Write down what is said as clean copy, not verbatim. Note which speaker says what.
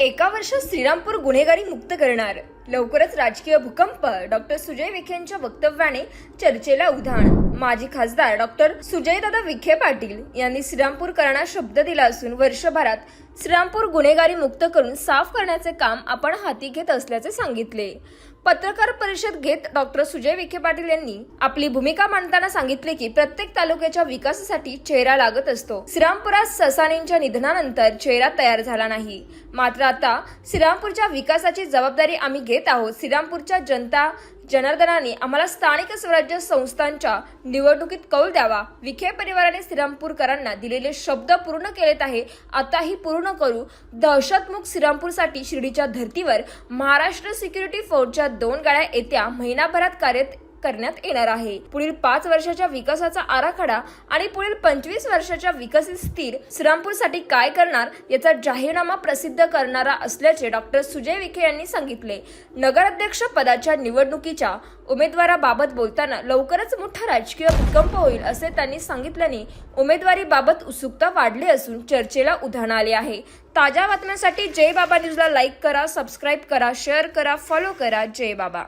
Speaker 1: एका वर्षात श्रीरामपूर गुन्हेगारी मुक्त करणार, लवकरच राजकीय भूकंप. डॉक्टर सुजय विखेंच्या वक्तव्याने चर्चेला उधाण. माजी खासदार डॉक्टर सुजयदादा विखे पाटील यांनी श्रीरामपूरकरांना शब्द दिला असून वर्षभरात श्रीरामपूर गुन्हेगारी मुक्त करून साफ करण्याचे काम आपण हाती घेत असल्याचे सांगितले. पत्रकार परिषद घेत डॉक्टर सुजय विखे पाटील यांनी आपली भूमिका मांडताना सांगितले की प्रत्येक तालुक्याच्या विकासासाठी चेहरा लागत असतो. श्रीरामपुरात ससानेंच्या निधनानंतर चेहरा तयार झाला नाही, मात्र आता श्रीरामपूरच्या विकासाची जबाबदारी आम्ही घेत आहोत. श्रीरामपूरच्या जनता जनार्दनाने आम्हाला स्थानिक स्वराज्य संस्थांच्या निवडणुकीत कौल द्यावा. विखे परिवाराने श्रीरामपूरकरांना दिलेले शब्द पूर्ण केलेत आहे, आताही पूर्ण करू. दहशतमुक्त श्रीरामपूरसाठी शिर्डीच्या धर्तीवर महाराष्ट्र सिक्युरिटी फोर्सच्या 2 गाड्या येत्या महिनाभरात कार्यरत करण्यात येणार आहे. पुढील 5 वर्षाच्या विकासाचा आराखडा आणि पुढील 25 वर्षाच्या विकसित स्थिर श्रीरामपूरसाठी काय करणार याचा जाहीरनामा प्रसिद्ध करणारा असल्याचे डॉक्टर सुजय विखे यांनी सांगितले. नगराध्यक्ष पदाच्या निवडणुकीच्या उमेदवाराबाबत बोलताना लवकरच मोठा राजकीय भूकंप होईल असे त्यांनी सांगितल्याने उमेदवारीबाबत उत्सुकता वाढली असून चर्चेला उधाण आले आहे. ताज्या बातम्यांसाठी जय बाबा न्यूजला लाईक करा, सबस्क्राईब करा, शेअर करा, फॉलो करा. जय बाबा.